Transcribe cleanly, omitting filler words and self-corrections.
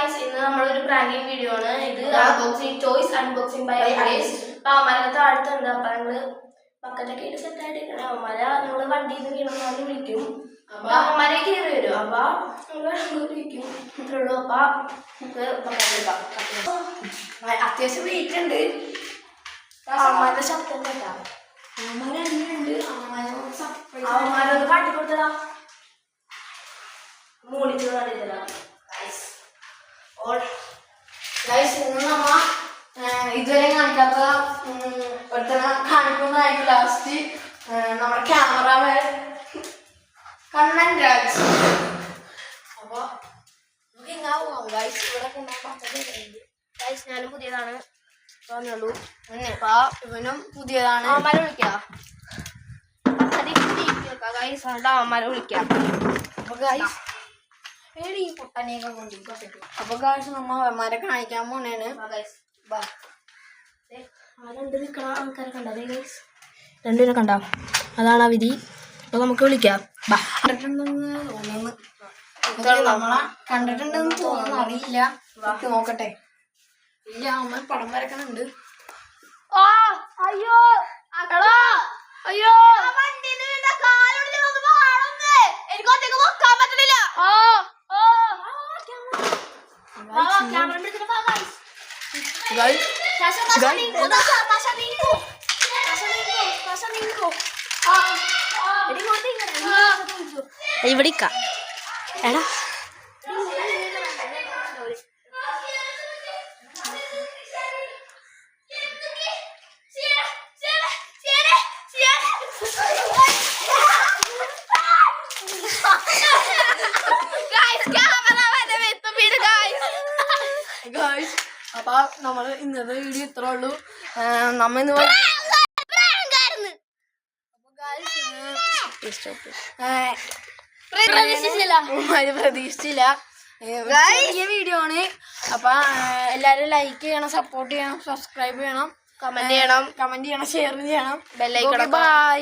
Guys, ഇന്ന് നമ്മളൊരു pranking video ആണ്. ഇത് unboxing toys unboxing bye guys. അപ്പൊ അവന്മാരൊക്കെ താഴ്ത്തുണ്ട്. അപ്പൊ ഞങ്ങള് പക്കത്തൊക്കെ ആയിട്ട് സെറ്റ് ആയിട്ട് അവന്മാരെ നമ്മള് വണ്ടിയിൽ നിന്ന് വീണെന്ന് വിളിക്കും. അപ്പൊ അവന്മാരെ കയറി വരും. അപ്പൊ നമ്മള് വിളിക്കും. ഇത്രേ ഉള്ളൂ. അപ്പൊ അത്യാവശ്യം വെയിറ്റ് ഉണ്ട്. അവന്മാരുടെ ശബ്ദം കേട്ടാ. അവന്മാരൊന്ന് കാട്ടിക്കൊടുത്തതാ. മൂളിച്ച് കാണിച്ചതാ. ഇതുവരെ കാണിക്കാത്ത ഒരുത്തനെ കാണിക്കുന്നതായിരിക്കും ലാസ്റ്റ് നമ്മുടെ ക്യാമറമാൻ കണ്ണൻ രാജ്. അപ്പൊ ഞാനും പുതിയതാണ് തോന്നുള്ളൂ. ഇവനും പുതിയതാണ്. അവന്മാരെ വിളിക്കാം. അവന്മാരെ വിളിക്കാം. അപ്പൊ ഗൈസ് ഈ പൊട്ടനെയൊക്കെ കൊണ്ടിരിക്കും. അപ്പൊ ഗൈസ് നമ്മ അവന്മാരെ കാണിക്കാൻ പോണേണ്. രണ്ടിനെ കണ്ട അതാണ് ആ വിധി. അപ്പൊ നമുക്ക് വിളിക്കാം. നമ്മളെ കണ്ടിട്ടുണ്ടെന്ന് തോന്നുന്നു, അറിയില്ല. നോക്കട്ടെ. ഇല്ല, അമ്മ പടം വരക്കണുണ്ട്. അയ്യോ അയ്യോ ഇവിടെ എടാ അപ്പൊ നമ്മള് ഇന്നത്തെ വീഡിയോ ഇത്ര ഉള്ളൂ. നമ്മ ഇന്ന് പ്രതീക്ഷിച്ചില്ല. ചെറിയ വീഡിയോ ആണ്. അപ്പൊ എല്ലാരും ലൈക്ക് ചെയ്യണം, സപ്പോർട്ട് ചെയ്യണം, സബ്സ്ക്രൈബ് ചെയ്യണം, കമന്റ് ചെയ്യണം, ഷെയർ ചെയ്യണം, ബെല്ലൈക്കൺ. ബൈ.